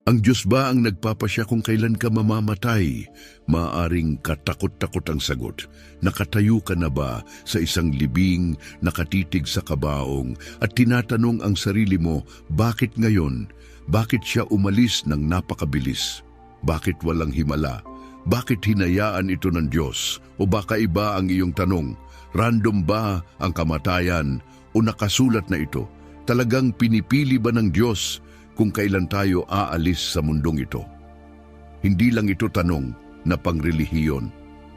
Ang Diyos ba ang nagpapasya kung kailan ka mamamatay? Maaring katakot-takot ang sagot. Nakatayo ka na ba sa isang libing, nakatitig sa kabaong, at tinatanong ang sarili mo, bakit ngayon? Bakit siya umalis ng napakabilis? Bakit walang himala? Bakit hinayaan ito ng Diyos? O baka iba ang iyong tanong, random ba ang kamatayan o nakasulat na ito? Talagang pinipili ba ng Diyos kung kailan tayo aalis sa mundong ito? Hindi lang ito tanong na pangrelihiyon.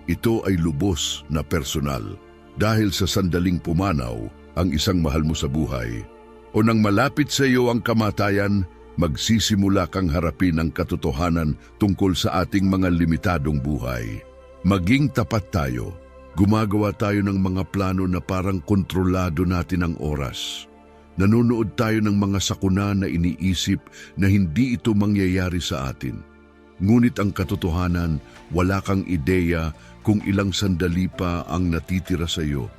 Ito ay lubos na personal. Dahil sa sandaling pumanaw ang isang mahal mo sa buhay, o nang malapit sa iyo ang kamatayan, magsisimula kang harapin ang katotohanan tungkol sa ating mga limitadong buhay. Maging tapat tayo. Gumagawa tayo ng mga plano na parang kontrolado natin ang oras. Nanonood tayo ng mga sakuna na iniisip na hindi ito mangyayari sa atin. Ngunit ang katotohanan, wala kang ideya kung ilang sandali pa ang natitira sa iyo,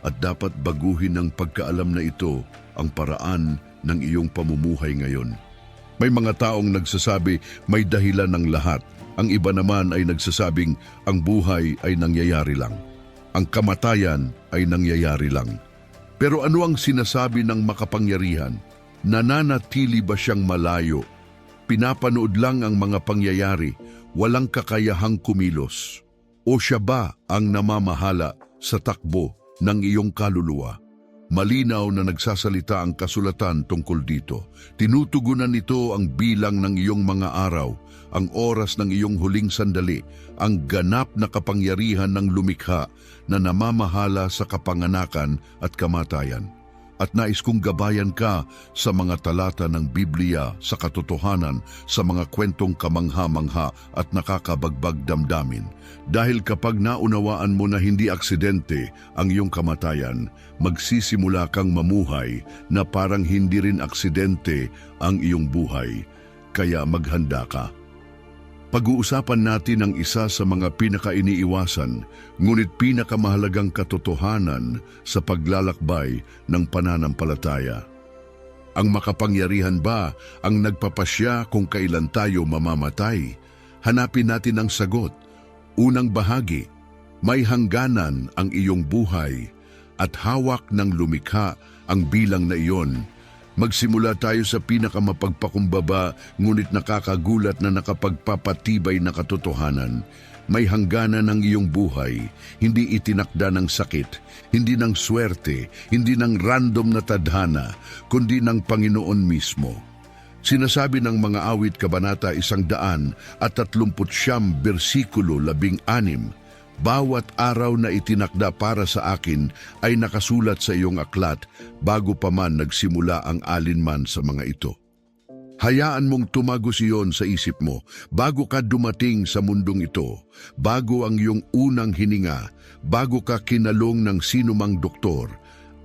at dapat baguhin ng pagkaalam na ito ang paraan ng iyong pamumuhay ngayon. May mga taong nagsasabi may dahilan ng lahat. Ang iba naman ay nagsasabing ang buhay ay nangyayari lang. Ang kamatayan ay nangyayari lang. Pero ano ang sinasabi ng makapangyarihan? Nananatili ba siyang malayo? Pinapanood lang ang mga pangyayari, walang kakayahang kumilos? O siya ba ang namamahala sa takbo ng iyong kaluluwa? Malinaw na nagsasalita ang kasulatan tungkol dito. Tinutugunan nito ang bilang ng iyong mga araw, ang oras ng iyong huling sandali, ang ganap na kapangyarihan ng lumikha na namamahala sa kapanganakan at kamatayan. At nais kong gabayan ka sa mga talata ng Biblia sa katotohanan, sa mga kwentong kamangha-mangha at nakakabagbag damdamin. Dahil kapag naunawaan mo na hindi aksidente ang iyong kamatayan, magsisimula kang mamuhay na parang hindi rin aksidente ang iyong buhay. Kaya maghanda ka. Pag-uusapan natin ang isa sa mga pinakainiiwasan, ngunit pinakamahalagang katotohanan sa paglalakbay ng pananampalataya. Ang makapangyarihan ba ang nagpapasya kung kailan tayo mamamatay? Hanapin natin ang sagot. Unang bahagi, may hangganan ang iyong buhay at hawak ng lumikha ang bilang na iyon. Magsimula tayo sa pinakamapagpakumbaba ngunit nakakagulat na nakapagpapatibay na katotohanan. May hangganan ang iyong buhay, hindi itinakda ng sakit, hindi ng swerte, hindi ng random na tadhana, kundi ng Panginoon mismo. Sinasabi ng mga awit kabanata 139, versikulo 16, bawat araw na itinakda para sa akin ay nakasulat sa iyong aklat bago pa man nagsimula ang alinman sa mga ito. Hayaan mong tumagos iyon sa isip mo bago ka dumating sa mundong ito, bago ang iyong unang hininga, bago ka kinalong ng sinumang doktor.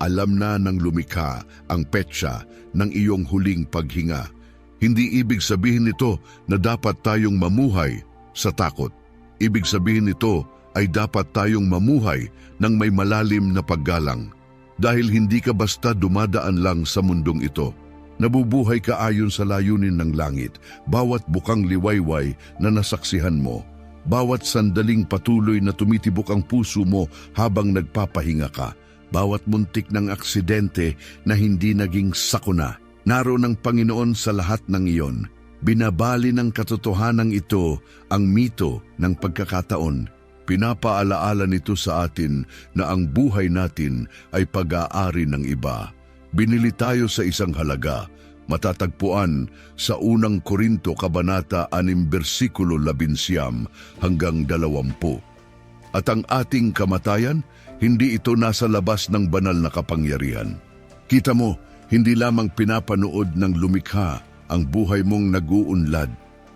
Alam na ng lumikha ang petsa ng iyong huling paghinga. Hindi ibig sabihin nito na dapat tayong mamuhay sa takot. Ibig sabihin nito ay dapat tayong mamuhay ng may malalim na paggalang. Dahil hindi ka basta dumadaan lang sa mundong ito. Nabubuhay ka ayon sa layunin ng langit. Bawat bukang liwayway na nasaksihan mo, bawat sandaling patuloy na tumitibok ang puso mo habang nagpapahinga ka, bawat muntik ng aksidente na hindi naging sakuna, naroon ang Panginoon sa lahat ng iyon. Binabali ng katotohanan ito ang mito ng pagkakataon. Pinapaalaala nito sa atin na ang buhay natin ay pag-aari ng iba. Binili tayo sa isang halaga, matatagpuan sa unang Korinto kabanata 6 versikulo 11 hanggang 20. At ang ating kamatayan, hindi ito nasa labas ng banal na kapangyarihan. Kita mo, hindi lamang pinapanood ng lumikha ang buhay mong nag-uunlad.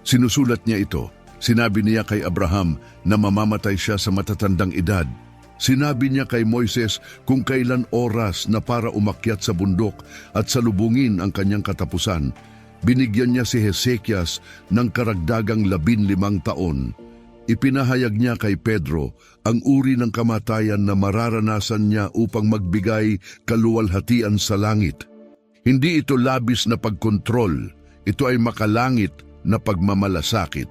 Sinusulat niya ito. Sinabi niya kay Abraham na mamamatay siya sa matatandang edad. Sinabi niya kay Moises kung kailan oras na para umakyat sa bundok at salubungin ang kanyang katapusan. Binigyan niya si Hezekias ng karagdagang 15 taon. Ipinahayag niya kay Pedro ang uri ng kamatayan na mararanasan niya upang magbigay kaluwalhatian sa langit. Hindi ito labis na pagkontrol. Ito ay makalangit na pagmamalasakit.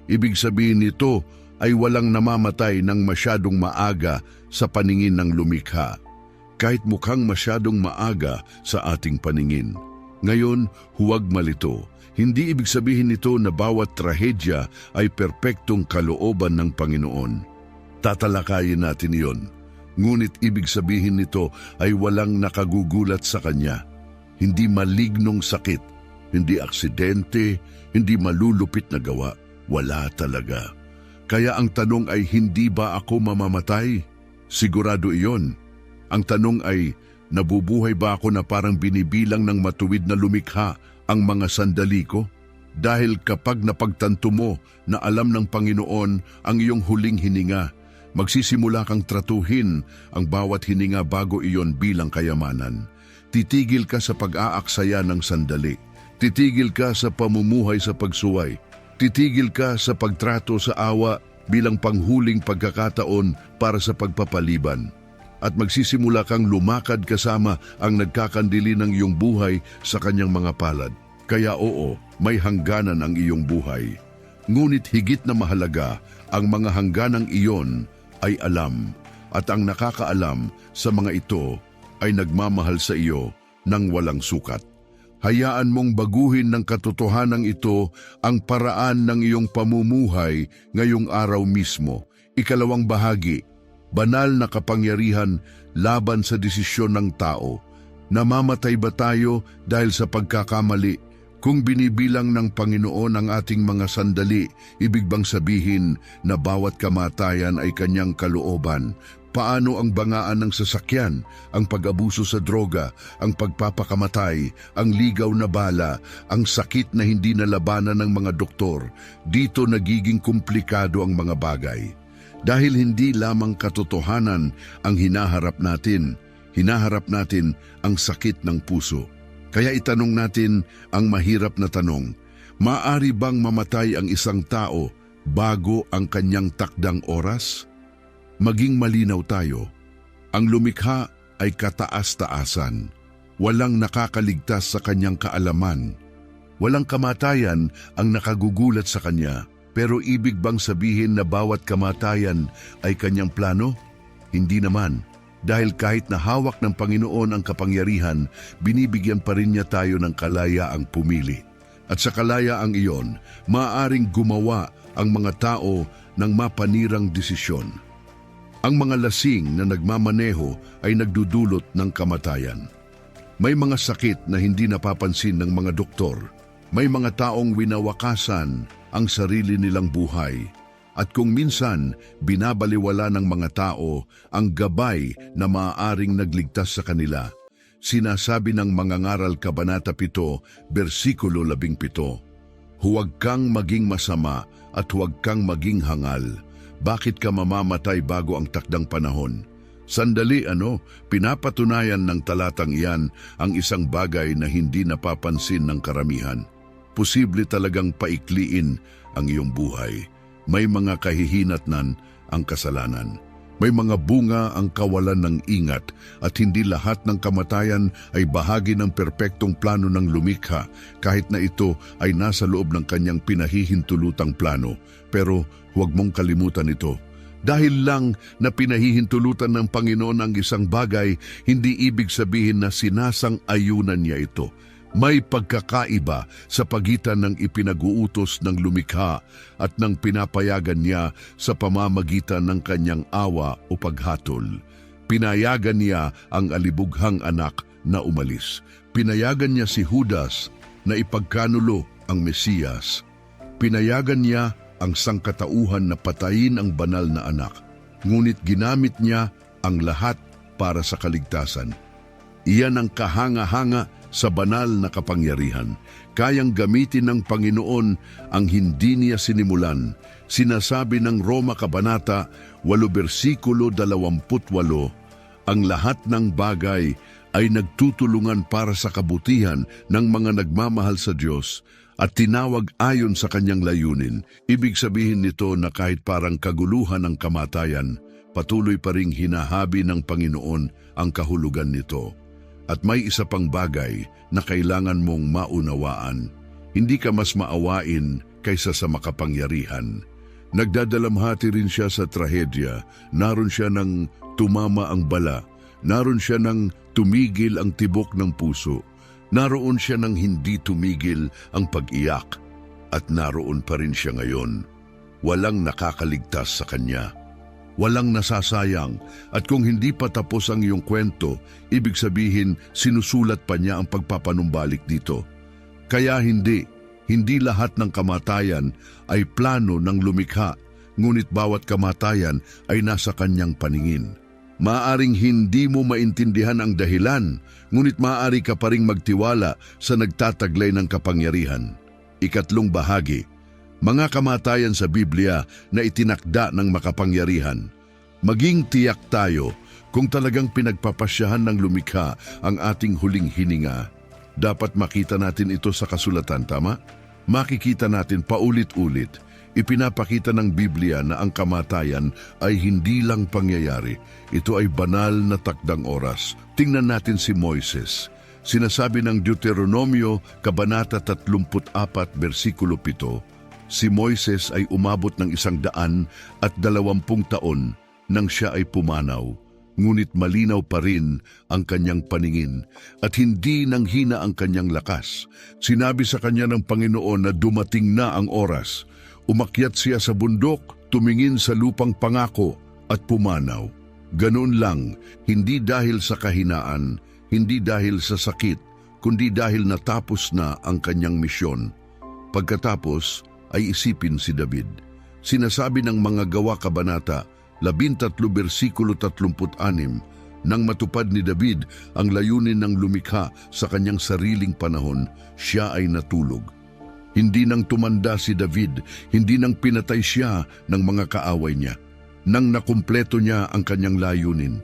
Ibig sabihin nito ay walang namamatay ng masyadong maaga sa paningin ng lumikha, kahit mukhang masyadong maaga sa ating paningin. Ngayon, huwag malito. Hindi ibig sabihin nito na bawat trahedya ay perpektong kalooban ng Panginoon. Tatalakayin natin iyon. Ngunit ibig sabihin nito ay walang nakagugulat sa Kanya. Hindi malignong sakit, hindi aksidente, hindi malulupit na gawa. Wala talaga. Kaya ang tanong ay, hindi ba ako mamamatay? Sigurado iyon. Ang tanong ay, nabubuhay ba ako na parang binibilang ng matuwid na lumikha ang mga sandali ko? Dahil kapag napagtanto mo na alam ng Panginoon ang iyong huling hininga, magsisimula kang tratuhin ang bawat hininga bago iyon bilang kayamanan. Titigil ka sa pag-aaksaya ng sandali. Titigil ka sa pamumuhay sa pagsuway. Titigil ka sa pagtrato sa awa bilang panghuling pagkakataon para sa pagpapaliban. At magsisimula kang lumakad kasama ang nagkakandili ng iyong buhay sa kanyang mga palad. Kaya oo, may hangganan ang iyong buhay. Ngunit higit na mahalaga, ang mga hangganang iyon ay alam, at ang nakakaalam sa mga ito ay nagmamahal sa iyo ng walang sukat. Hayaan mong baguhin ng katotohanan ito ang paraan ng iyong pamumuhay ngayong araw mismo. Ikalawang bahagi, banal na kapangyarihan laban sa desisyon ng tao. Namamatay ba tayo dahil sa pagkakamali? Kung binibilang ng Panginoon ang ating mga sandali, ibig bang sabihin na bawat kamatayan ay kanyang kalooban? Paano ang bangaan ng sasakyan, ang pag-abuso sa droga, ang pagpapakamatay, ang ligaw na bala, ang sakit na hindi nalabanan ng mga doktor? Dito nagiging komplikado ang mga bagay. Dahil hindi lamang katotohanan ang hinaharap natin ang sakit ng puso. Kaya itanong natin ang mahirap na tanong, maaari bang mamatay ang isang tao bago ang kanyang takdang oras? Maging malinaw tayo, ang lumikha ay kataas-taasan. Walang nakakaligtas sa kanyang kaalaman. Walang kamatayan ang nakagugulat sa kanya. Pero ibig bang sabihin na bawat kamatayan ay kanyang plano? Hindi naman. Dahil kahit na hawak ng Panginoon ang kapangyarihan, binibigyan pa rin niya tayo ng kalayaang pumili. At sa kalayaang iyon, maaaring gumawa ang mga tao ng mapanirang desisyon. Ang mga lasing na nagmamaneho ay nagdudulot ng kamatayan. May mga sakit na hindi napapansin ng mga doktor. May mga taong winawakasan ang sarili nilang buhay. At kung minsan, binabaliwala ng mga tao ang gabay na maaaring nagligtas sa kanila. Sinasabi ng Mangangaral Kabanata 7, versikulo 17, huwag kang maging masama at huwag kang maging hangal. Bakit ka mamamatay bago ang takdang panahon? Sandali pinapatunayan ng talatang iyan ang isang bagay na hindi napapansin ng karamihan. Posible talagang paikliin ang iyong buhay. May mga kahihinatnan ang kasalanan. May mga bunga ang kawalan ng ingat at hindi lahat ng kamatayan ay bahagi ng perpektong plano ng lumikha kahit na ito ay nasa loob ng kanyang pinahihintulutang plano. Pero huwag mong kalimutan ito. Dahil lang na pinahihintulutan ng Panginoon ang isang bagay, hindi ibig sabihin na sinasang-ayunan niya ito. May pagkakaiba sa pagitan ng ipinag-uutos ng lumikha at ng pinapayagan niya sa pamamagitan ng kanyang awa o paghatol. Pinayagan niya ang alibughang anak na umalis. Pinayagan niya si Judas na ipagkanulo ang Mesiyas. Pinayagan niya ang sangkatauhan na patayin ang banal na anak. Ngunit ginamit niya ang lahat para sa kaligtasan. Iyan ang kahanga-hanga sa banal na kapangyarihan. Kayang gamitin ng Panginoon ang hindi niya sinimulan. Sinasabi ng Roma Kabanata 8, versikulo 28, ang lahat ng bagay ay nagtutulungan para sa kabutihan ng mga nagmamahal sa Diyos at tinawag ayon sa kanyang layunin. Ibig sabihin nito na kahit parang kaguluhan ng kamatayan, patuloy pa ring hinahabi ng Panginoon ang kahulugan nito. At may isa pang bagay na kailangan mong maunawaan. Hindi ka mas maawain kaysa sa makapangyarihan. Nagdadalamhati rin siya sa trahedya, naroon siya nang tumama ang bala, naroon siya nang tumigil ang tibok ng puso, naroon siya nang hindi tumigil ang pag-iyak, at naroon pa rin siya ngayon. Walang nakakaligtas sa kanya. Walang nasasayang, at kung hindi pa tapos ang iyong kwento, ibig sabihin sinusulat pa niya ang pagpapanumbalik dito. Kaya hindi lahat ng kamatayan ay plano ng lumikha, ngunit bawat kamatayan ay nasa kanyang paningin. Maaring hindi mo maintindihan ang dahilan, ngunit maaari ka pa ring magtiwala sa nagtataglay ng kapangyarihan. Ikatlong bahagi, mga kamatayan sa Biblia na itinakda ng makapangyarihan. Maging tiyak tayo kung talagang pinagpapasyahan ng lumikha ang ating huling hininga. Dapat makita natin ito sa kasulatan, tama? Makikita natin paulit-ulit. Ipinapakita ng Biblia na ang kamatayan ay hindi lang pangyayari. Ito ay banal na takdang oras. Tingnan natin si Moises. Sinasabi ng Deuteronomio, Kabanata 34, versikulo 7, si Moises ay umabot ng 120 taon nang siya ay pumanaw. Ngunit malinaw pa rin ang kanyang paningin at hindi nanghina ang kanyang lakas. Sinabi sa kanya ng Panginoon na dumating na ang oras. Umakyat siya sa bundok, tumingin sa lupang pangako at pumanaw. Ganoon lang, hindi dahil sa kahinaan, hindi dahil sa sakit, kundi dahil natapos na ang kanyang misyon. Pagkatapos ay isipin si David. Sinasabi ng mga Gawa Kabanata 13, versikulo 36, nang matupad ni David ang layunin ng lumikha sa kanyang sariling panahon, siya ay natulog. Hindi nang tumanda si David, hindi nang pinatay siya ng mga kaaway niya. Nang nakumpleto niya ang kanyang layunin.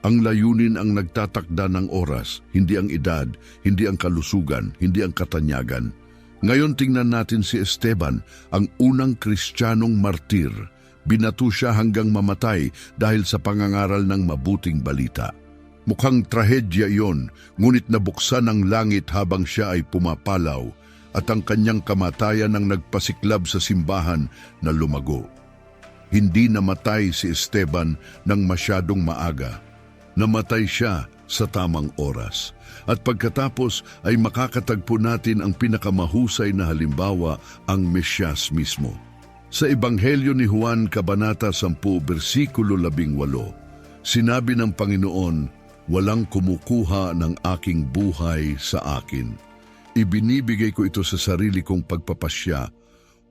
Ang layunin ang nagtatakda ng oras, hindi ang edad, hindi ang kalusugan, hindi ang katanyagan. Ngayon tingnan natin si Esteban, ang unang Kristiyanong martir. Binato siya hanggang mamatay dahil sa pangangaral ng mabuting balita. Mukhang trahedya iyon, ngunit nabuksan ang langit habang siya ay pumapalaw at ang kanyang kamatayan ang nagpasiklab sa simbahan na lumago. Hindi namatay si Esteban ng masyadong maaga. Namatay siya sa tamang oras. At pagkatapos ay makakatagpo natin ang pinakamahusay na halimbawa, ang Mesyas mismo. Sa Ebanghelyo ni Juan, Kabanata 10, versikulo 18, sinabi ng Panginoon, "Walang kumukuha ng aking buhay sa akin. Ibinibigay ko ito sa sarili kong pagpapasya.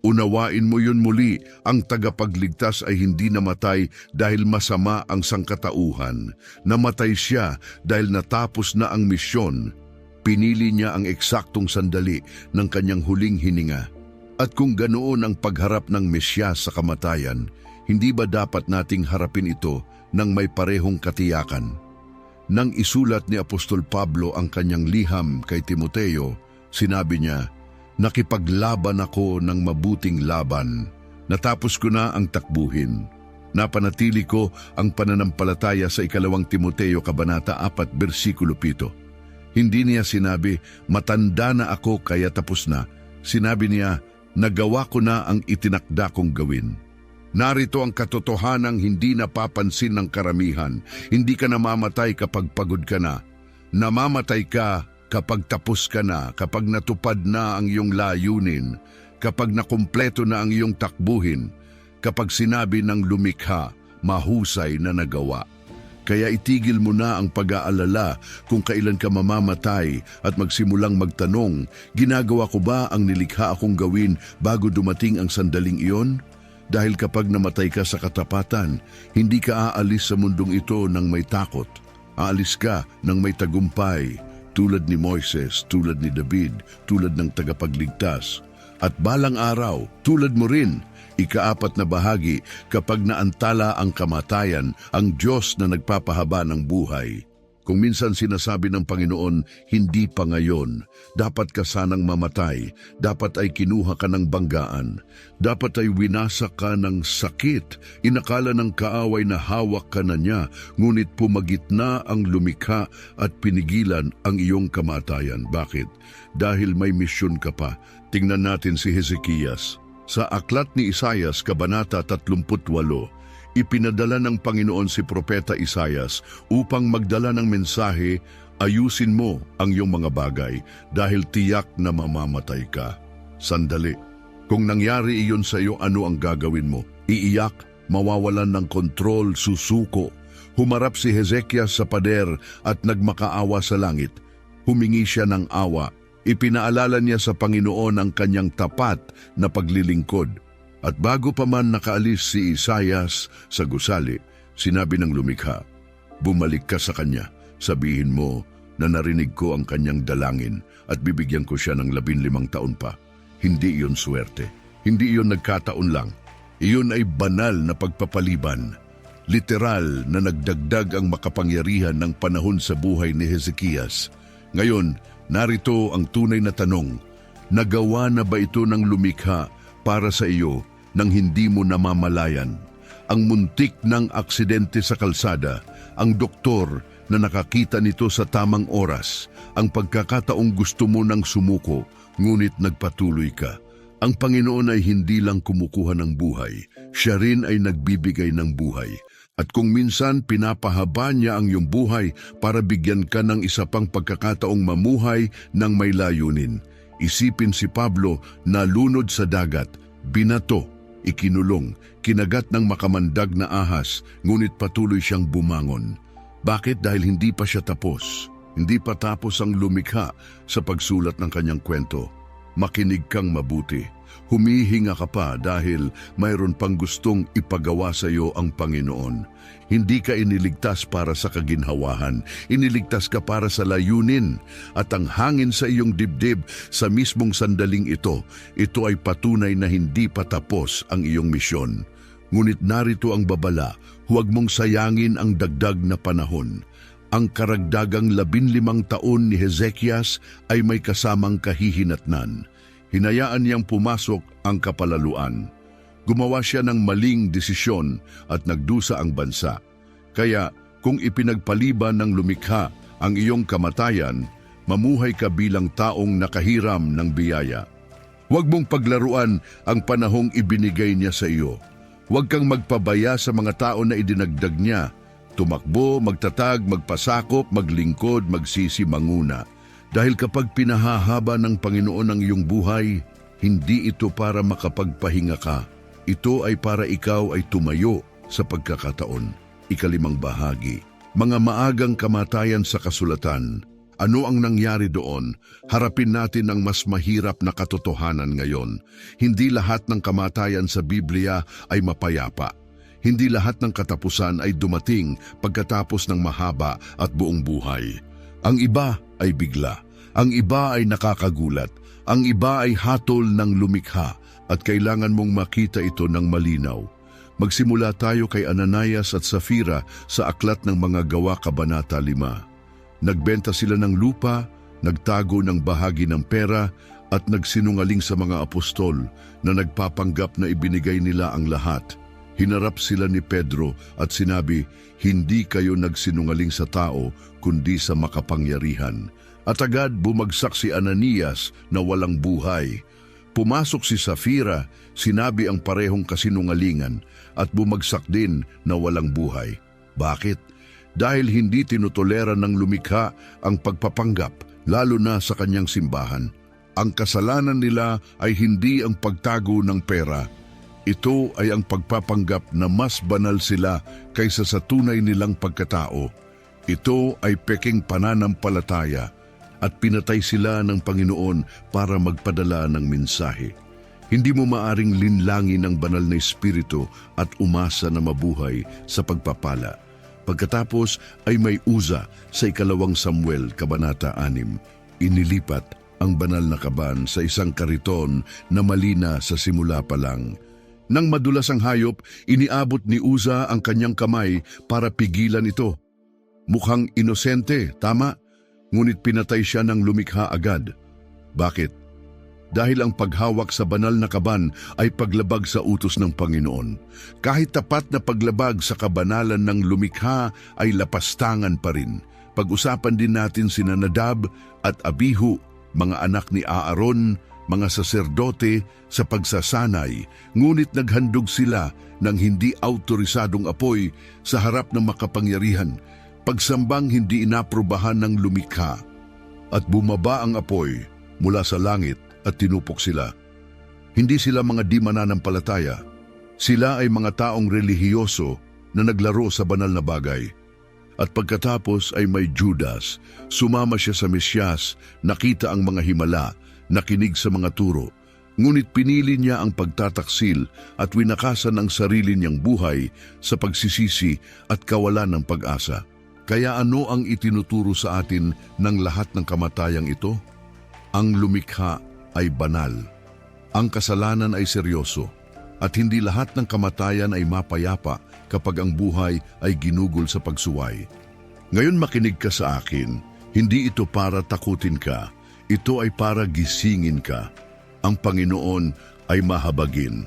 Unawain mo yun muli, ang tagapagligtas ay hindi namatay dahil masama ang sangkatauhan. Namatay siya dahil natapos na ang misyon. Pinili niya ang eksaktong sandali ng kanyang huling hininga. At kung ganoon ang pagharap ng Mesyas sa kamatayan, hindi ba dapat nating harapin ito ng may parehong katiyakan?" Nang isulat ni Apostol Pablo ang kanyang liham kay Timoteo, sinabi niya, "Nakipaglaban ako ng mabuting laban. Natapos ko na ang takbuhin. Napanatili ko ang pananampalataya." sa 2 Timoteo Kabanata 4, versikulo 7. Hindi niya sinabi, "Matanda na ako kaya tapos na." Sinabi niya, "Nagawa ko na ang itinakda kong gawin." Narito ang katotohanang hindi napapansin ng karamihan. Hindi ka namamatay kapag pagod ka na. Namamatay ka kapag tapos ka na, kapag natupad na ang iyong layunin, kapag nakumpleto na ang iyong takbuhin, kapag sinabi ng lumikha, mahusay na nagawa. Kaya itigil mo na ang pag-aalala kung kailan ka mamamatay at magsimulang magtanong, ginagawa ko ba ang nilikha akong gawin bago dumating ang sandaling iyon? Dahil kapag namatay ka sa katapatan, hindi ka aalis sa mundong ito ng may takot. Aalis ka ng may tagumpay, tulad ni Moises, tulad ni David, tulad ng tagapagligtas. At balang araw, tulad mo rin, ika-4 na bahagi, kapag naantala ang kamatayan, ang Diyos na nagpapahaba ng buhay. Kung minsan sinasabi ng Panginoon, hindi pa ngayon, dapat ka sanang mamatay, dapat ay kinuha ka ng banggaan, dapat ay winasak ka ng sakit, inakala ng kaaway na hawak ka na niya, ngunit pumagitna ang lumikha at pinigilan ang iyong kamatayan. Bakit? Dahil may misyon ka pa. Tingnan natin si Hezekias. Sa aklat ni Isaias, Kabanata 38, ipinadala ng Panginoon si Propeta Isaias upang magdala ng mensahe, ayusin mo ang iyong mga bagay dahil tiyak na mamamatay ka. Sandali, kung nangyari iyon sa iyo, ano ang gagawin mo? Iiyak, mawawalan ng kontrol, susuko. Humarap si Hezekias sa pader at nagmakaawa sa langit. Humingi siya ng awa. Ipinaalala niya sa Panginoon ang kanyang tapat na paglilingkod. At bago pa man nakaalis si Isaias sa gusali, sinabi ng lumikha, "Bumalik ka sa kanya, sabihin mo na narinig ko ang kanyang dalangin at bibigyan ko siya ng 15 taon pa." Hindi iyon swerte. Hindi iyon nagkataon lang. Iyon ay banal na pagpapaliban. Literal na nagdagdag ang makapangyarihan ng panahon sa buhay ni Hezekias. Ngayon, narito ang tunay na tanong, nagawa na ba ito ng lumikha para sa iyo nang hindi mo namamalayan? Ang muntik ng aksidente sa kalsada, ang doktor na nakakita nito sa tamang oras, ang pagkakataong gusto mo nang sumuko, ngunit nagpatuloy ka. Ang Panginoon ay hindi lang kumukuha ng buhay, siya rin ay nagbibigay ng buhay. At kung minsan pinapahaba niya ang iyong buhay para bigyan ka ng isa pang pagkakataong mamuhay ng may layunin. Isipin si Pablo na lunod sa dagat, binato, ikinulong, kinagat ng makamandag na ahas, ngunit patuloy siyang bumangon. Bakit? Dahil hindi pa siya tapos. Hindi pa tapos ang lumikha sa pagsulat ng kanyang kwento. Makinig kang mabuti. Humihinga ka pa dahil mayroon pang gustong ipagawa sa iyo ang Panginoon. Hindi ka iniligtas para sa kaginhawahan. Iniligtas ka para sa layunin. At ang hangin sa iyong dibdib sa mismong sandaling ito ay patunay na hindi pa tapos ang iyong misyon. Ngunit narito ang babala, huwag mong sayangin ang dagdag na panahon. Ang karagdagang 15 taon ni Hezekias ay may kasamang kahihinatnan. Hinayaan niyang pumasok ang kapalaluan. Gumawa siya ng maling desisyon at nagdusa ang bansa. Kaya kung ipinagpaliban ng lumikha ang iyong kamatayan, mamuhay ka bilang taong nakahiram ng biyaya. Huwag mong paglaruan ang panahong ibinigay niya sa iyo. Huwag kang magpabaya sa mga tao na idinagdag niya. Tumakbo, magtatag, magpasakop, maglingkod, magsisi, manguna. Dahil kapag pinahahaba ng Panginoon ang iyong buhay, hindi ito para makapagpahinga ka. Ito ay para ikaw ay tumayo sa pagkakataon. 5 bahagi. Mga maagang kamatayan sa kasulatan. Ano ang nangyari doon? Harapin natin ang mas mahirap na katotohanan ngayon. Hindi lahat ng kamatayan sa Biblia ay mapayapa. Hindi lahat ng katapusan ay dumating pagkatapos ng mahaba at buong buhay. Ang iba ay bigla, ang iba ay nakakagulat, ang iba ay hatol ng lumikha at kailangan mong makita ito ng malinaw. Magsimula tayo kay Ananias at Safira sa Aklat ng Mga Gawa, Kabanata 5. Nagbenta sila ng lupa, nagtago ng bahagi ng pera at nagsinungaling sa mga apostol na nagpapanggap na ibinigay nila ang lahat. Hinarap sila ni Pedro at sinabi, "Hindi kayo nagsinungaling sa tao, kundi sa makapangyarihan." At agad bumagsak si Ananias na walang buhay. Pumasok si Safira, sinabi ang parehong kasinungalingan at bumagsak din na walang buhay. Bakit? Dahil hindi tinutolera ng lumikha ang pagpapanggap, lalo na sa kanyang simbahan. Ang kasalanan nila ay hindi ang pagtago ng pera. Ito ay ang pagpapanggap na mas banal sila kaysa sa tunay nilang pagkatao. Ito ay peking pananampalataya at pinatay sila ng Panginoon para magpadala ng mensahe. Hindi mo maaring linlangin ang banal na espiritu at umasa na mabuhay sa pagpapala. Pagkatapos ay may Uza sa 2 Samuel, Kabanata 6. Inilipat ang banal na kaban sa isang kariton na malina sa simula pa lang. Nang madulas ang hayop, iniabot ni Uza ang kanyang kamay para pigilan ito. Mukhang inosente, tama? Ngunit pinatay siya ng lumikha agad. Bakit? Dahil ang paghawak sa banal na kaban ay paglabag sa utos ng Panginoon. Kahit tapat na paglabag sa kabanalan ng lumikha ay lapastangan pa rin. Pag-usapan din natin sina Nadab at Abihu, mga anak ni Aaron, mga saserdote sa pagsasanay, ngunit naghandog sila ng hindi autorisadong apoy sa harap ng makapangyarihan, pagsambang hindi inaprubahan ng lumikha. At bumaba ang apoy mula sa langit at tinupok sila. Hindi sila mga di mananampalataya. Sila ay mga taong relihiyoso na naglaro sa banal na bagay. At pagkatapos ay may Judas, sumama siya sa Mesyas, nakita ang mga himala, nakinig sa mga turo. Ngunit pinili niya ang pagtataksil at winakasan ang sarili niyang buhay sa pagsisisi at kawalan ng pag-asa. Kaya ano ang itinuturo sa atin ng lahat ng kamatayang ito? Ang lumikha ay banal. Ang kasalanan ay seryoso. At hindi lahat ng kamatayan ay mapayapa kapag ang buhay ay ginugol sa pagsuway. Ngayon makinig ka sa akin. Hindi ito para takutin ka. Ito ay para gisingin ka. Ang Panginoon ay mahabagin.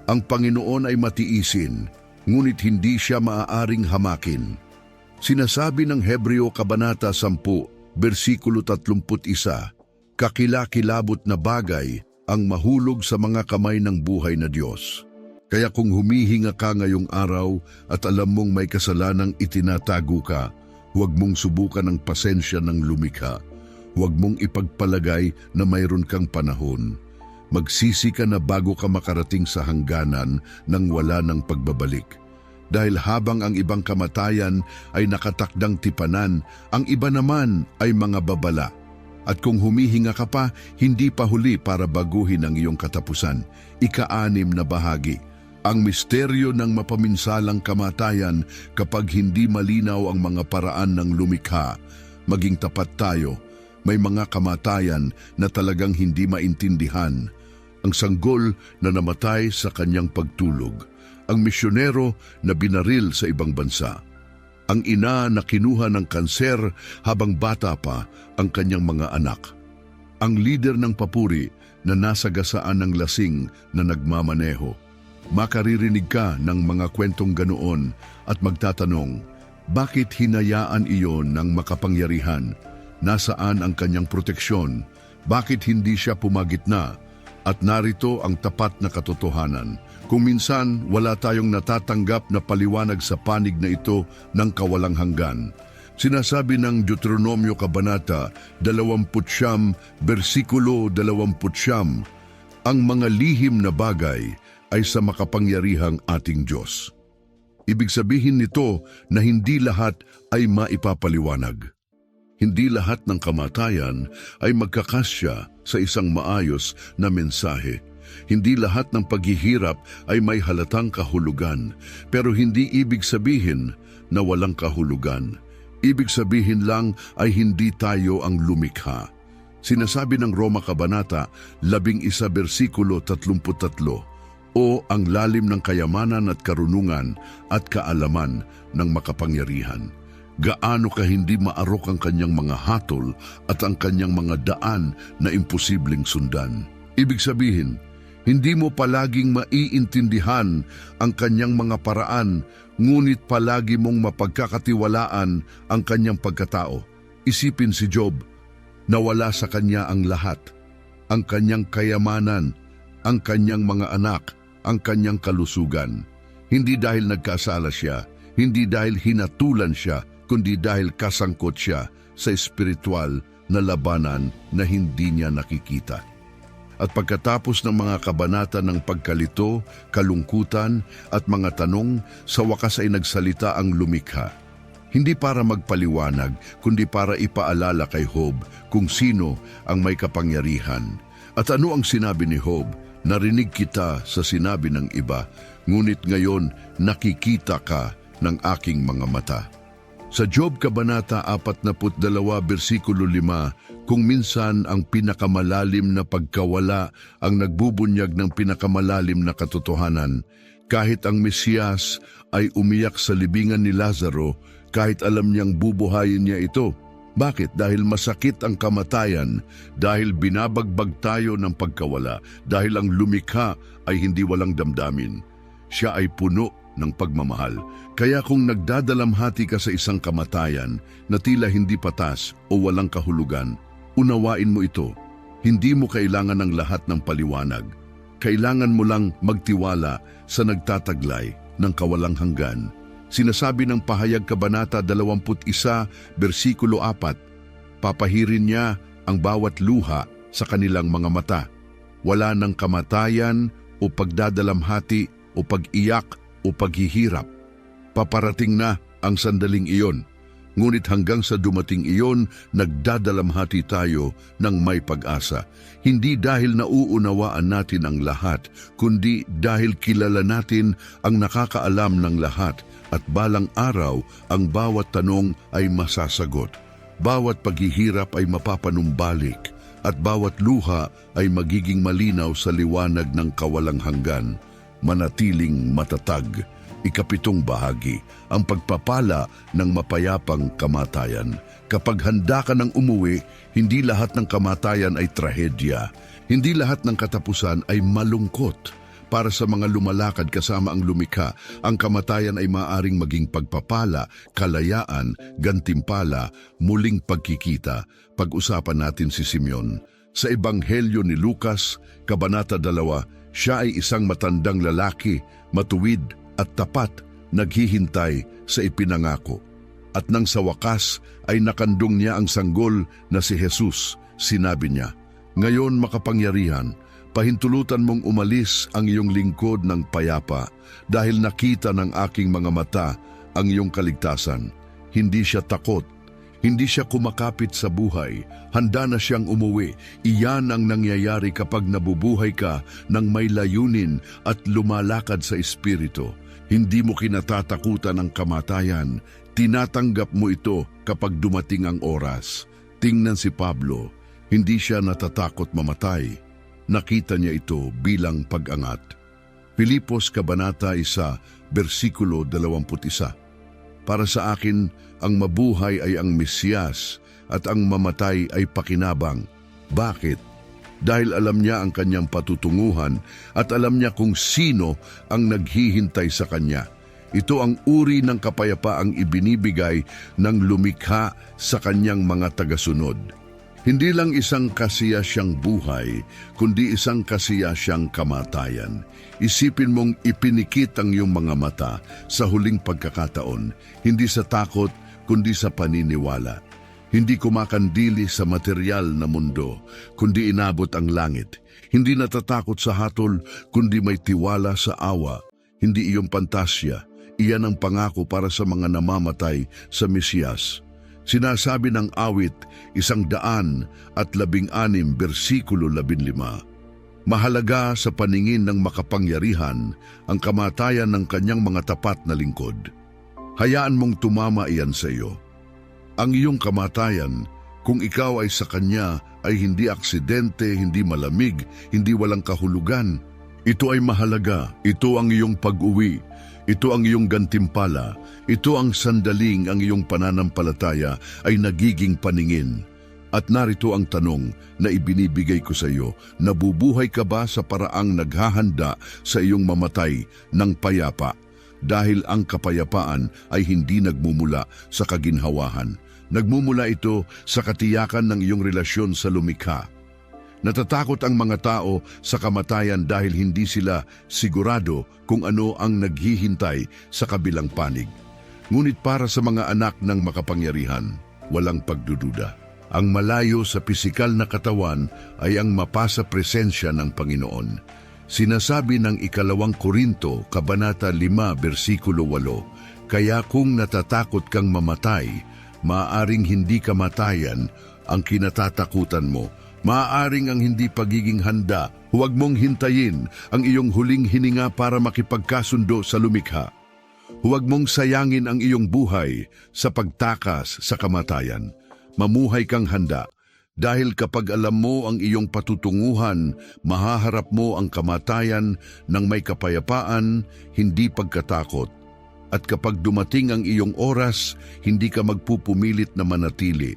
Ang Panginoon ay matiisin, ngunit hindi siya maaaring hamakin. Sinasabi ng Hebreo Kabanata 10, versikulo 31, kakilakilabot na bagay ang mahulog sa mga kamay ng buhay na Diyos. Kaya kung humihinga ka ngayong araw at alam mong may kasalanang itinatago ka, huwag mong subukan ang pasensya ng lumikha. Huwag mong ipagpalagay na mayroon kang panahon. Magsisi ka na bago ka makarating sa hangganan nang wala ng pagbabalik. Dahil habang ang ibang kamatayan ay nakatakdang tipanan, ang iba naman ay mga babala. At kung humihinga ka pa, hindi pa huli para baguhin ang iyong katapusan. Ika-6 na bahagi. Ang misteryo ng mapaminsalang kamatayan kapag hindi malinaw ang mga paraan ng lumikha. Maging tapat tayo, may mga kamatayan na talagang hindi maintindihan. Ang sanggol na namatay sa kanyang pagtulog. Ang misyonero na binaril sa ibang bansa. Ang ina na kinuha ng kanser habang bata pa ang kanyang mga anak. Ang lider ng papuri na nasagasaan ng lasing na nagmamaneho. Makaririnig ka ng mga kwentong ganoon at magtatanong, bakit hinayaan iyon ng makapangyarihan? Nasaan ang kanyang proteksyon? Bakit hindi siya pumagitna? At narito ang tapat na katotohanan. Kung minsan wala tayong natatanggap na paliwanag sa panig na ito ng kawalang hanggan. Sinasabi ng Deuteronomio Kabanata 20, versikulo 20, ang mga lihim na bagay ay sa makapangyarihang ating Diyos. Ibig sabihin nito na hindi lahat ay maipapaliwanag. Hindi lahat ng kamatayan ay magkakasya sa isang maayos na mensahe. Hindi lahat ng paghihirap ay may halatang kahulugan, pero hindi ibig sabihin na walang kahulugan. Ibig sabihin lang ay hindi tayo ang lumikha. Sinasabi ng Roma Kabanata 11, versikulo 33, o ang lalim ng kayamanan at karunungan at kaalaman ng makapangyarihan. Gaano ka hindi maarok ang kanyang mga hatol at ang kanyang mga daan na imposibleng sundan. Ibig sabihin, hindi mo palaging maiintindihan ang kanyang mga paraan, ngunit palagi mong mapagkakatiwalaan ang kanyang pagkatao. Isipin si Job, nawala sa kanya ang lahat, ang kanyang kayamanan, ang kanyang mga anak, ang kanyang kalusugan. Hindi dahil nagkasala siya, hindi dahil hinatulan siya, kundi dahil kasangkot siya sa espiritual na labanan na hindi niya nakikita. At pagkatapos ng mga kabanata ng pagkalito, kalungkutan at mga tanong, sa wakas ay nagsalita ang lumikha. Hindi para magpaliwanag, kundi para ipaalala kay Job kung sino ang may kapangyarihan. At ano ang sinabi ni Job? Narinig kita sa sinabi ng iba, ngunit ngayon nakikita ka ng aking mga mata. Sa Job Kabanata 42, versikulo 5, kung minsan ang pinakamalalim na pagkawala ang nagbubunyag ng pinakamalalim na katotohanan, kahit ang Mesiyas ay umiyak sa libingan ni Lazaro, kahit alam niyang bubuhayin niya ito. Bakit? Dahil masakit ang kamatayan, dahil binabagbag tayo ng pagkawala, dahil ang lumikha ay hindi walang damdamin. Siya ay puno ng pagmamahal. Kaya kung nagdadalamhati ka sa isang kamatayan na tila hindi patas o walang kahulugan, unawain mo ito. Hindi mo kailangan ng lahat ng paliwanag. Kailangan mo lang magtiwala sa nagtataglay ng kawalang hanggan. Sinasabi ng pahayag Kabanata 21, versikulo 4, papahirin niya ang bawat luha sa kanilang mga mata. Wala ng kamatayan o pagdadalamhati o pag-iyak o paghihirap. Paparating na ang sandaling iyon. Ngunit hanggang sa dumating iyon, nagdadalamhati tayo ng may pag-asa. Hindi dahil nauunawaan natin ang lahat, kundi dahil kilala natin ang nakakaalam ng lahat at balang araw ang bawat tanong ay masasagot. Bawat paghihirap ay mapapanumbalik at bawat luha ay magiging malinaw sa liwanag ng kawalang hanggan. Manatiling matatag. Ikapitong bahagi, ang pagpapala ng mapayapang kamatayan. Kapag handa ka ng umuwi, hindi lahat ng kamatayan ay trahedya. Hindi lahat ng katapusan ay malungkot. Para sa mga lumalakad kasama ang lumikha, ang kamatayan ay maaaring maging pagpapala, kalayaan, gantimpala, muling pagkikita. Pag-usapan natin si Simeon. Sa Ebanghelyo ni Lucas, Kabanata 2, siya ay isang matandang lalaki, matuwid at tapat, naghihintay sa ipinangako. At nang sa wakas ay nakandong niya ang sanggol na si Jesus, sinabi niya, "Ngayon makapangyarihan, pahintulutan mong umalis ang iyong lingkod ng payapa dahil nakita ng aking mga mata ang iyong kaligtasan." Hindi siya takot, hindi siya kumakapit sa buhay, handa na siyang umuwi. Iyan ang nangyayari kapag nabubuhay ka ng may layunin at lumalakad sa Espiritu. Hindi mo kinatatakutan ang kamatayan, tinatanggap mo ito kapag dumating ang oras. Tingnan si Pablo, hindi siya natatakot mamatay. Nakita niya ito bilang pag-angat. Filipos Kabanata 1, versikulo 21. Para sa akin, ang mabuhay ay ang Mesiyas at ang mamatay ay pakinabang. Bakit? Dahil alam niya ang kanyang patutunguhan at alam niya kung sino ang naghihintay sa kanya. Ito ang uri ng kapayapaang ibinibigay ng lumikha sa kanyang mga tagasunod. Hindi lang isang kasiyasyang buhay, kundi isang kasiyasyang kamatayan. Isipin mong ipinikit ang iyong mga mata sa huling pagkakataon, hindi sa takot, kundi sa paniniwala. Hindi kumakandili sa material na mundo, kundi inabot ang langit. Hindi natatakot sa hatol, kundi may tiwala sa awa. Hindi iyong pantasya, iyan ang pangako para sa mga namamatay sa Mesiyas. Sinasabi ng awit 116, versikulo 15, mahalaga sa paningin ng makapangyarihan ang kamatayan ng kanyang mga tapat na lingkod. Hayaan mong tumama iyan sa iyo. Ang iyong kamatayan, kung ikaw ay sa kanya, ay hindi aksidente, hindi malamig, hindi walang kahulugan. Ito ay mahalaga, ito ang iyong pag-uwi, ito ang iyong gantimpala, ito ang sandaling ang iyong pananampalataya ay nagiging paningin. At narito ang tanong na ibinibigay ko sa iyo, nabubuhay ka ba sa paraang naghahanda sa iyong mamatay ng payapa? Dahil ang kapayapaan ay hindi nagmumula sa kaginhawahan. Nagmumula ito sa katiyakan ng iyong relasyon sa lumikha. Natatakot ang mga tao sa kamatayan dahil hindi sila sigurado kung ano ang naghihintay sa kabilang panig. Ngunit para sa mga anak ng makapangyarihan, walang pagdududa. Ang malayo sa pisikal na katawan ay ang mapasa presensya ng Panginoon. Sinasabi ng 2 Korinto, Kabanata 5, versikulo 8, kaya kung natatakot kang mamatay, maaaring hindi kamatayan ang kinatatakutan mo. Maaaring ang hindi pagiging handa, huwag mong hintayin ang iyong huling hininga para makipagkasundo sa lumikha. Huwag mong sayangin ang iyong buhay sa pagtakas sa kamatayan. Mamuhay kang handa. Dahil kapag alam mo ang iyong patutunguhan, mahaharap mo ang kamatayan ng may kapayapaan, hindi pagkatakot. At kapag dumating ang iyong oras, hindi ka magpupumilit na manatili.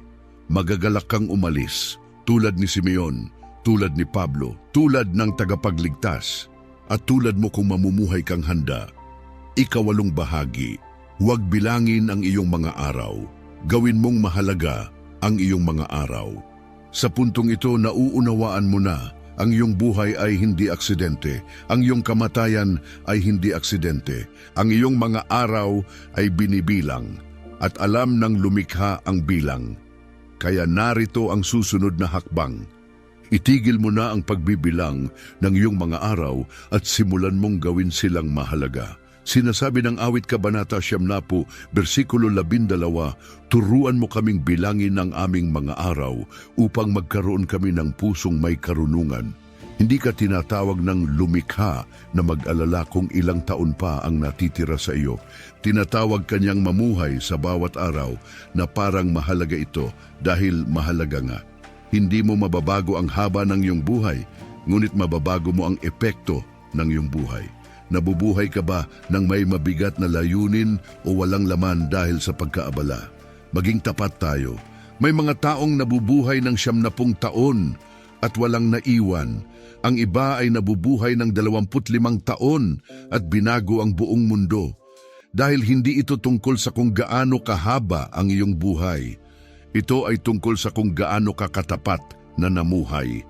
Magagalak kang umalis, tulad ni Simeon, tulad ni Pablo, tulad ng tagapagligtas, at tulad mo kung mamumuhay kang handa. 8 bahagi, huwag bilangin ang iyong mga araw. Gawin mong mahalaga ang iyong mga araw. Sa puntong ito, nauunawaan mo na ang iyong buhay ay hindi aksidente, ang iyong kamatayan ay hindi aksidente, ang iyong mga araw ay binibilang, at alam ng lumikha ang bilang. Kaya narito ang susunod na hakbang. Itigil mo na ang pagbibilang ng iyong mga araw at simulan mong gawin silang mahalaga. Sinasabi ng awit kabanata 9, versikulo 12, turuan mo kaming bilangin ang aming mga araw upang magkaroon kami ng pusong may karunungan. Hindi ka tinatawag ng lumikha na mag-alala kung ilang taon pa ang natitira sa iyo. Tinatawag kanyang mamuhay sa bawat araw na parang mahalaga ito dahil mahalaga nga. Hindi mo mababago ang haba ng iyong buhay, ngunit mababago mo ang epekto ng iyong buhay. Nabubuhay ka ba ng may mabigat na layunin o walang laman dahil sa pagkaabala? Maging tapat tayo. May mga taong nabubuhay ng 70 taon at walang naiwan. Ang iba ay nabubuhay ng 25 taon at binago ang buong mundo. Dahil hindi ito tungkol sa kung gaano kahaba ang iyong buhay. Ito ay tungkol sa kung gaano ka katapat na namuhay.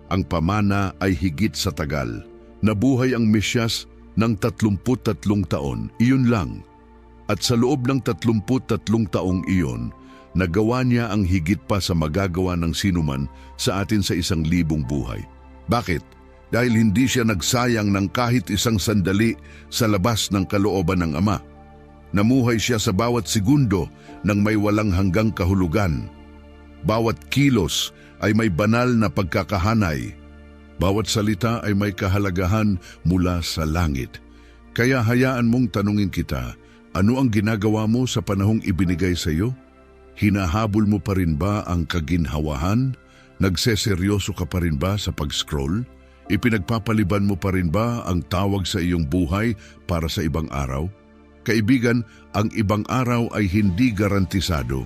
Ang pamana ay higit sa tagal. Nabuhay ang Mesyas ng 33 taon, iyon lang. At sa loob ng 33 taong iyon, nagawa niya ang higit pa sa magagawa ng sinuman sa atin sa 1,000 buhay. Bakit? Dahil hindi siya nagsayang ng kahit isang sandali sa labas ng kalooban ng Ama. Namuhay siya sa bawat segundo ng may walang hanggang kahulugan. Bawat kilos ay may banal na pagkakahanay. Bawat salita ay may kahalagahan mula sa langit. Kaya hayaan mong tanungin kita, ano ang ginagawa mo sa panahong ibinigay sa iyo? Hinahabol mo pa rin ba ang kaginhawahan? Nagseseryoso ka pa rin ba sa pag-scroll? Ipinagpapaliban mo pa rin ba ang tawag sa iyong buhay para sa ibang araw? Kaibigan, ang ibang araw ay hindi garantisado.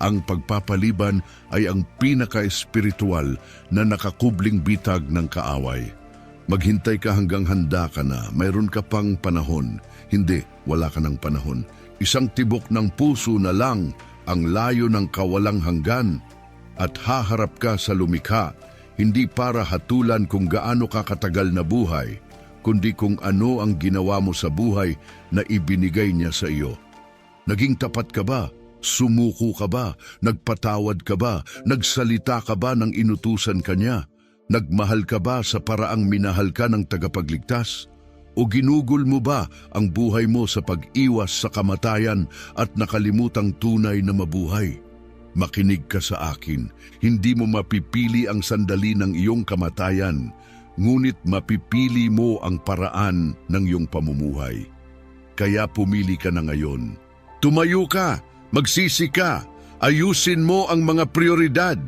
Ang pagpapaliban ay ang pinaka-espiritual na nakakubling bitag ng kaaway. Maghintay ka hanggang handa ka na, mayroon ka pang panahon. Hindi, wala ka ng panahon. Isang tibok ng puso na lang ang layo ng kawalang hanggan. At haharap ka sa lumikha, hindi para hatulan kung gaano ka katagal na buhay, kundi kung ano ang ginawa mo sa buhay na ibinigay niya sa iyo. Naging tapat ka ba? Sumuko ka ba? Nagpatawad ka ba? Nagsalita ka ba ng inutusan ka niya? Nagmahal ka ba sa paraang minahal ka ng tagapagligtas? O ginugol mo ba ang buhay mo sa pag-iwas sa kamatayan at nakalimutang tunay na mabuhay? Makinig ka sa akin, hindi mo mapipili ang sandali ng iyong kamatayan, ngunit mapipili mo ang paraan ng iyong pamumuhay. Kaya pumili ka na ngayon. Tumayo ka! Magsisi ka, ayusin mo ang mga prioridad.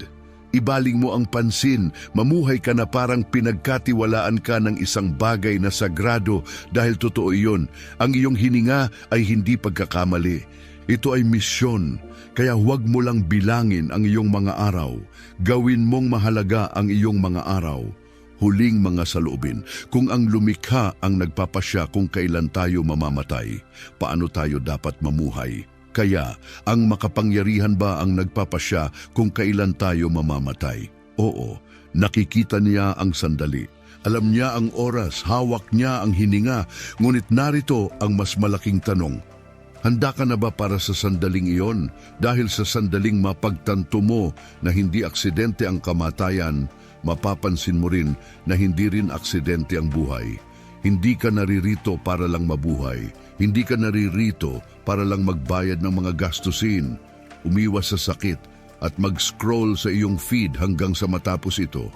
Ibaling mo ang pansin, mamuhay ka na parang pinagkatiwalaan ka ng isang bagay na sagrado dahil totoo iyon. Ang iyong hininga ay hindi pagkakamali. Ito ay misyon, kaya huwag mo lang bilangin ang iyong mga araw. Gawin mong mahalaga ang iyong mga araw. Huling mga saloobin, kung ang lumikha ang nagpapasya kung kailan tayo mamamatay, paano tayo dapat mamuhay? Kaya, ang makapangyarihan ba ang nagpapasya kung kailan tayo mamamatay? Oo, nakikita niya ang sandali. Alam niya ang oras, hawak niya ang hininga, ngunit narito ang mas malaking tanong. Handa ka na ba para sa sandaling iyon? Dahil sa sandaling mapagtanto mo na hindi aksidente ang kamatayan, mapapansin mo rin na hindi rin aksidente ang buhay. Hindi ka naririto para lang mabuhay. Hindi ka naririto para lang magbayad ng mga gastusin, umiwas sa sakit at mag-scroll sa iyong feed hanggang sa matapos ito.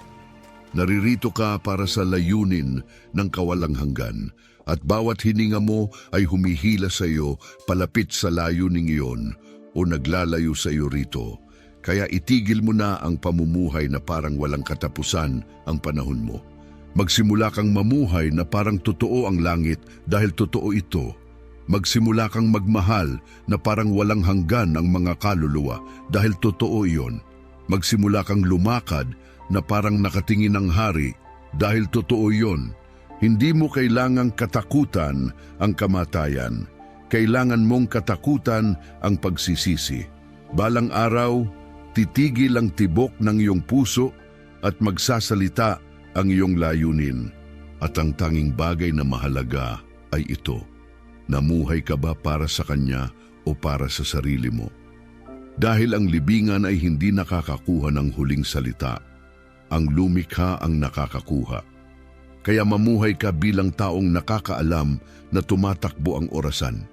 Naririto ka para sa layunin ng kawalang hanggan at bawat hininga mo ay humihila sa iyo palapit sa layuning iyon o naglalayo sa iyo rito. Kaya itigil mo na ang pamumuhay na parang walang katapusan ang panahon mo. Magsimula kang mamuhay na parang totoo ang langit dahil totoo ito. Magsimula kang magmahal na parang walang hanggan ang mga kaluluwa dahil totoo iyon. Magsimula kang lumakad na parang nakatingin ang hari dahil totoo iyon. Hindi mo kailangang katakutan ang kamatayan. Kailangan mong katakutan ang pagsisisi. Balang araw, Titigil ang tibok ng iyong puso at magsasalita ang iyong layunin. At ang tanging bagay na mahalaga ay ito: namuhay ka ba para sa Kanya o para sa sarili mo? Dahil ang libingan ay hindi nakakakuha ng huling salita, ang lumikha ang nakakakuha. Kaya mamuhay ka bilang taong nakakaalam na tumatakbo ang orasan.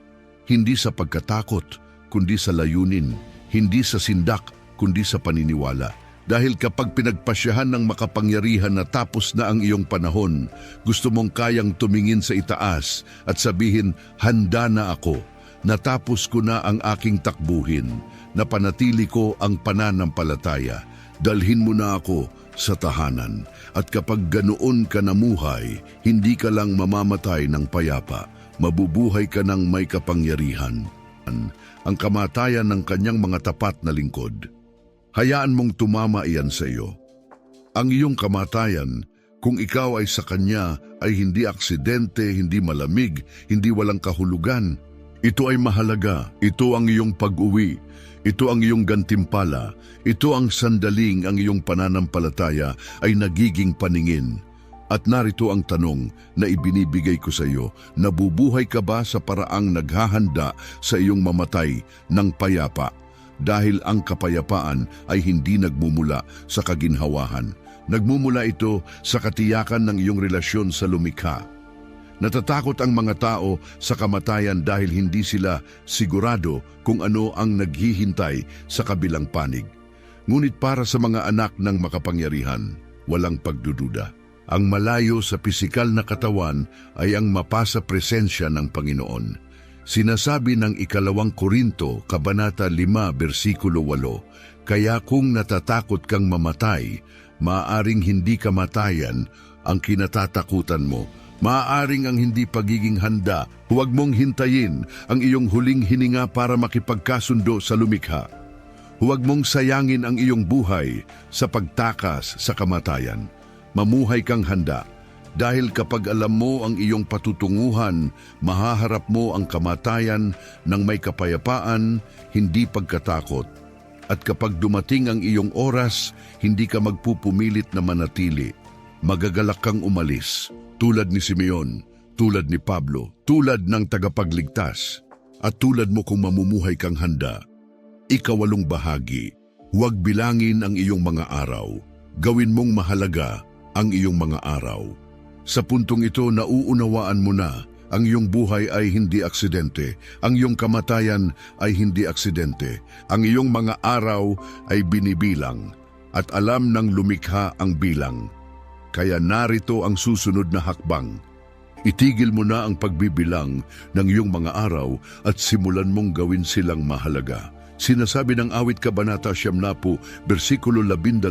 Hindi sa pagkatakot, kundi sa layunin. Hindi sa sindak, kundi sa paniniwala. Dahil kapag pinagpasyahan ng makapangyarihan na tapos na ang iyong panahon, gusto mong kayang tumingin sa itaas at sabihin, handa na ako. Natapos ko na ang aking takbuhin. Napanatili ko ang pananampalataya. Dalhin mo na ako sa tahanan. At kapag ganoon ka namuhay, hindi ka lang mamamatay ng payapa. Mabubuhay ka ng may kapangyarihan. Ang kamatayan ng kanyang mga tapat na lingkod. Hayaan mong tumama iyan sa iyo. Ang iyong kamatayan, kung ikaw ay sa kanya, ay hindi aksidente, hindi malamig, hindi walang kahulugan. Ito ay mahalaga. Ito ang iyong pag-uwi. Ito ang iyong gantimpala. Ito ang sandaling ang iyong pananampalataya ay nagiging paningin. At narito ang tanong na ibinibigay ko sa iyo: nabubuhay ka ba sa paraang naghahanda sa iyong mamatay ng payapa? Dahil ang kapayapaan ay hindi nagmumula sa kaginhawahan. Nagmumula ito sa katiyakan ng iyong relasyon sa lumikha. Natatakot ang mga tao sa kamatayan dahil hindi sila sigurado kung ano ang naghihintay sa kabilang panig. Ngunit para sa mga anak ng makapangyarihan, walang pagdududa. Ang malayo sa pisikal na katawan ay ang mapasa presensya ng Panginoon. Sinasabi ng 2 Korinto, Kabanata 5, versikulo 8, kaya kung natatakot kang mamatay, maaaring hindi kamatayan ang kinatatakutan mo. Maaaring ang hindi pagiging handa. Huwag mong hintayin ang iyong huling hininga para makipagkasundo sa lumikha. Huwag mong sayangin ang iyong buhay sa pagtakas sa kamatayan. Mamuhay kang handa, dahil kapag alam mo ang iyong patutunguhan, mahaharap mo ang kamatayan ng may kapayapaan, hindi pagkatakot. At kapag dumating ang iyong oras, hindi ka magpupumilit na manatili. Magagalak kang umalis, tulad ni Simeon, tulad ni Pablo, tulad ng tagapagligtas, at tulad mo kung mamumuhay kang handa. 8 bahagi, huwag bilangin ang iyong mga araw. Gawin mong mahalaga ang iyong mga araw. Sa puntong ito, nauunawaan mo na ang iyong buhay ay hindi aksidente, ang iyong kamatayan ay hindi aksidente, ang iyong mga araw ay binibilang, at alam ng lumikha ang bilang. Kaya narito ang susunod na hakbang. Itigil mo na ang pagbibilang ng iyong mga araw at simulan mong gawin silang mahalaga. Sinasabi ng awit Kabanata 9, versikulo 12,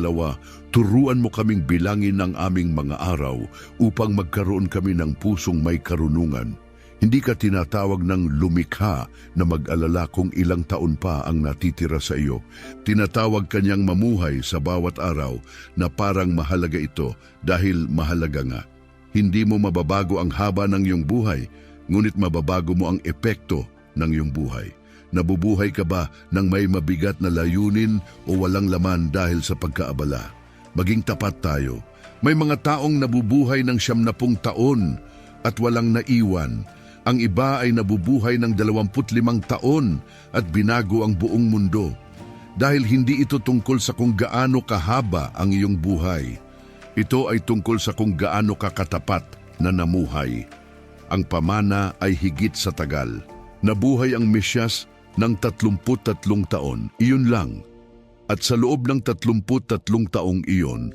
turuan mo kaming bilangin ang aming mga araw upang magkaroon kami ng pusong may karunungan. Hindi ka tinatawag ng lumikha na mag-alala kung ilang taon pa ang natitira sa iyo. Tinatawag kanyang mamuhay sa bawat araw na parang mahalaga ito dahil mahalaga nga. Hindi mo mababago ang haba ng iyong buhay, ngunit mababago mo ang epekto ng iyong buhay. Nabubuhay ka ba ng may mabigat na layunin o walang laman dahil sa pagkaabala? Maging tapat tayo. May mga taong nabubuhay ng 70 taon at walang naiwan. Ang iba ay nabubuhay ng 25 taon at binago ang buong mundo. Dahil hindi ito tungkol sa kung gaano kahaba ang iyong buhay. Ito ay tungkol sa kung gaano kakatapat na namuhay. Ang pamana ay higit sa tagal. Nabuhay ang Mesyas ng 33 taon, iyon lang. At sa loob ng 33 taong iyon,